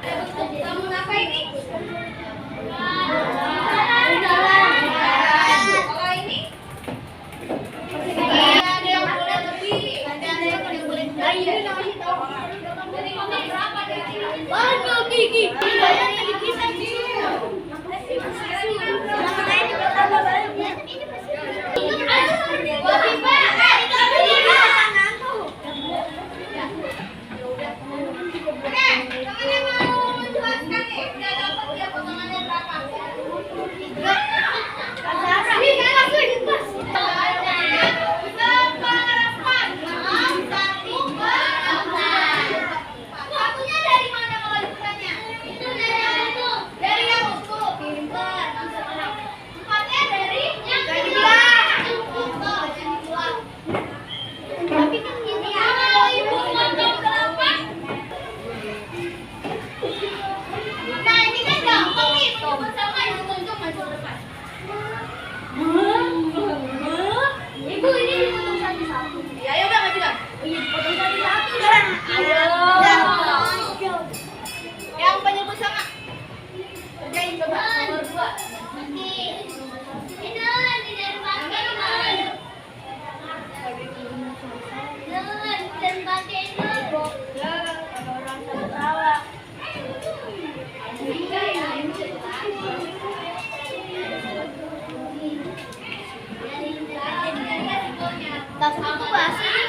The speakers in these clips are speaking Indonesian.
Kamu apa ini? Kalau ini? Ada yang boleh lebih, ada yang boleh berapa dari? Waduh, gigi. Kita tas aku basi.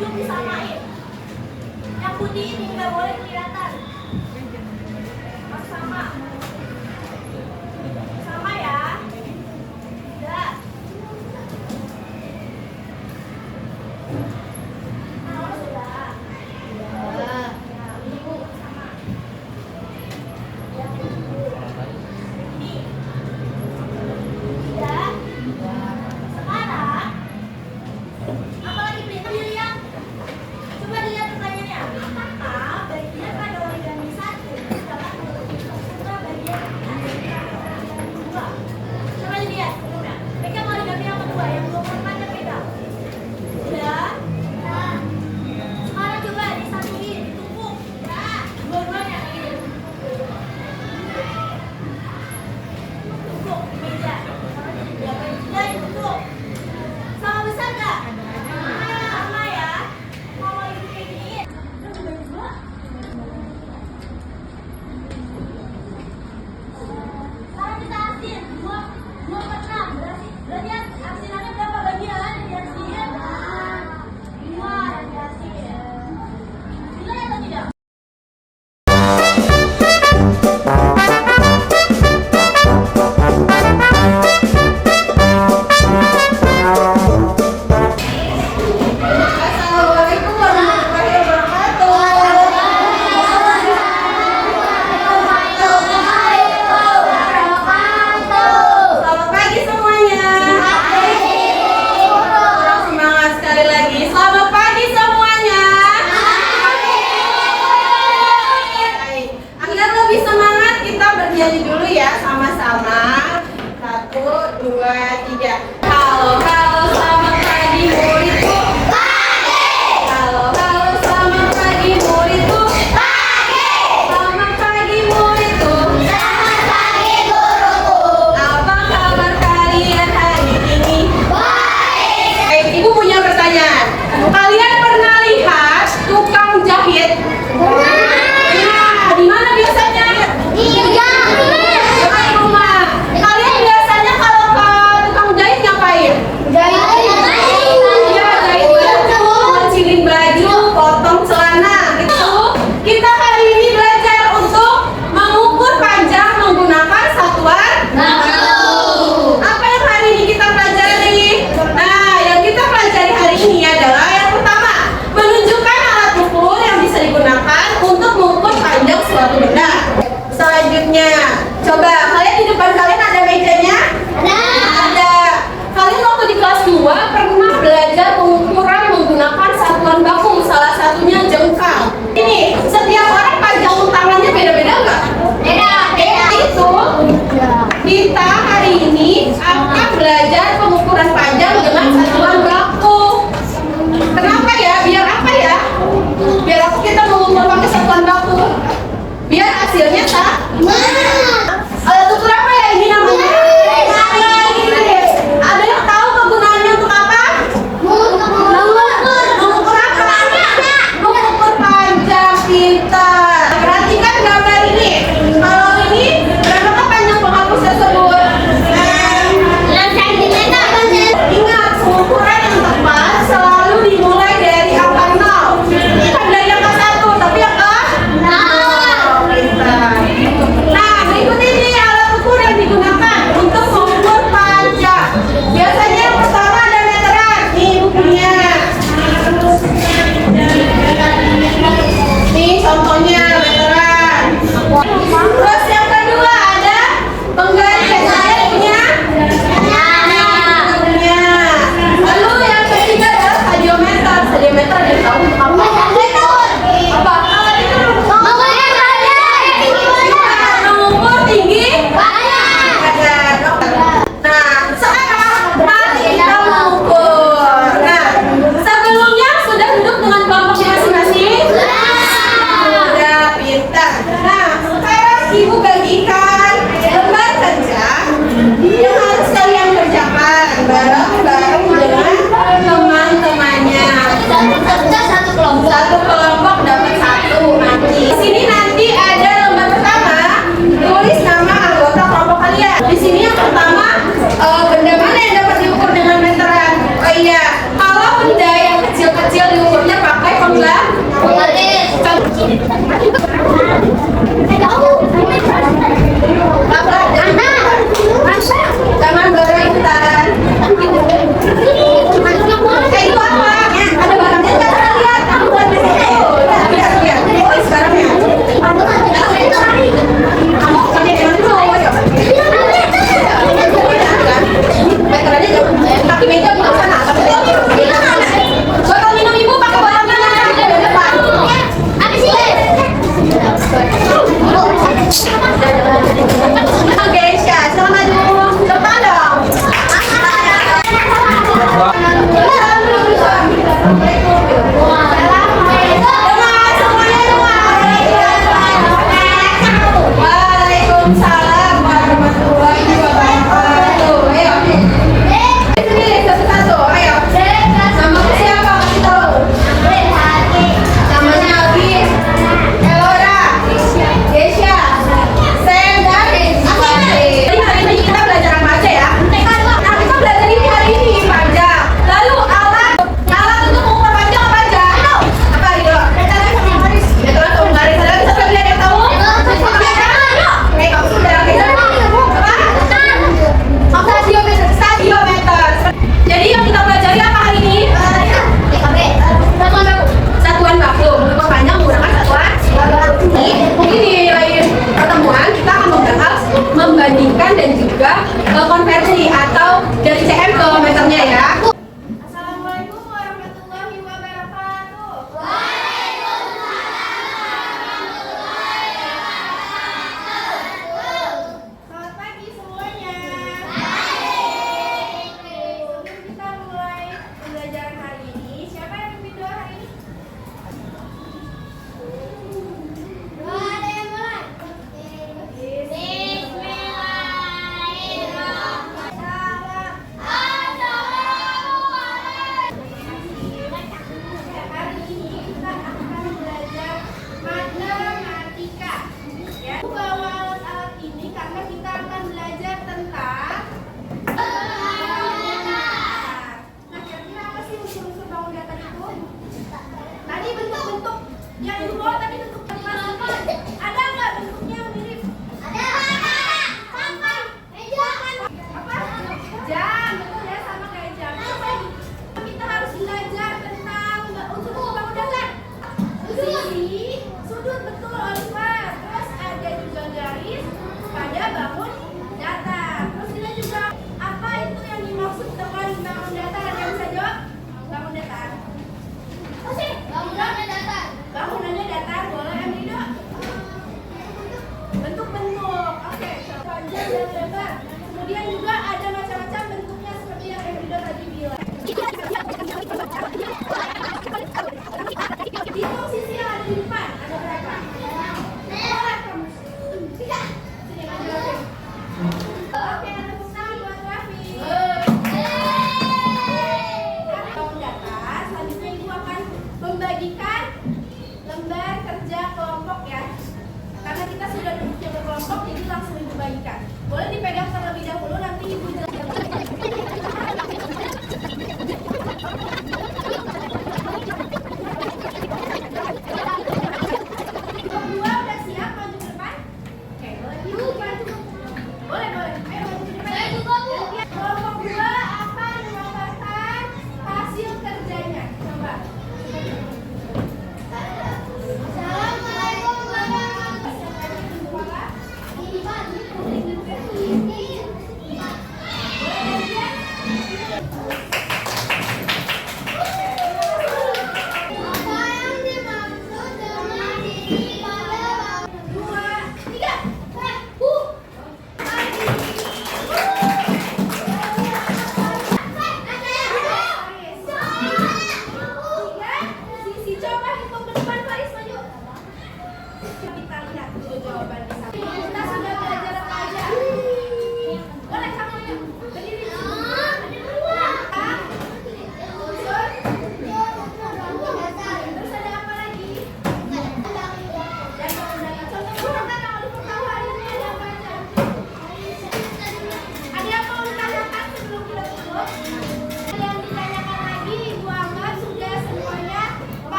ujung disamain. Yang putih ini nggak boleh kelihatan. Pas sama. Sama ya. Udah. Kalau sudah. Udah. Ini Bu sama. Yang ini. Udah. Sekarang apa lagi pilih yang coba dilihat pertanyaannya. Apakah bagian pada origami satu dapat membuka bagian dua? Coba dilihat udah. Pegang origami yang kedua yang 24 yang pegang. Udah. Nah. Sekarang coba disatuin, ditumpuk. Ya. Dua-duanya ini. Tumpuk meja. Ya, meja ditumpuk. Sama besar nggak? Sama ya. Kalau ini kayak gini, udah bagi dua. Sekarang kita aksin dua per enam. Berarti aksirannya berapa bagian yang diaksin? Dua yang diaksin. Bisa atau tidak? Assalamualaikum warahmatullahi wabarakatuh. Selamat pagi semuanya. Kurang semangat sekali lagi. Selamat pagi semuanya. Baik. Agar lebih semangat kita bernyanyi dulu ya sama-sama. 1, 2, 3. Halo, halo, selamat pagi muridku. Halo, halo, selamat pagi muridku. Selamat pagi muridku. Apa kabar kalian hari ini? Baik, Ibu punya pertanyaan. Kalian pernah lihat tukang jahit? Nah, di mana biasanya? Dekat rumah. Kalian biasanya kalau ke tukang jahit ngapain? Iya, jahit baju, ngecilin baju, potong celana gitu. Kita hari ini belajar untuk mengukur panjang menggunakan satuan apa yang hari ini kita pelajari? Nah, yang kita pelajari hari ini adalah yang pertama, menunjukkan alat ukur yang bisa digunakan untuk mengukur panjang suatu benda. Selanjutnya, coba kalian di depan kalian ada mejanya? Ada. Kalian waktu di kelas 2 pernah belajar pengukuran menggunakan satuan baku, salah satunya jengkal. Ini, setiap orang panjang tangannya beda-beda nggak? Beda. Itu kita hari ini akan belajar pengukuran panjang dengan satuan baku. Kenapa ya? Biar apa ya? Biar apa kita mengukur pakai satuan baku? Biar hasilnya sama. Alat ukur apa ya ini namanya? Ada yang tahu kegunaannya untuk apa? Mengukur apa? Mengukur panjang kita. Perhatikan gambar ini. Kalau ini berapa panjang penghapus tersebut? 6 cm. konversi atau dari cm ke meternya ya.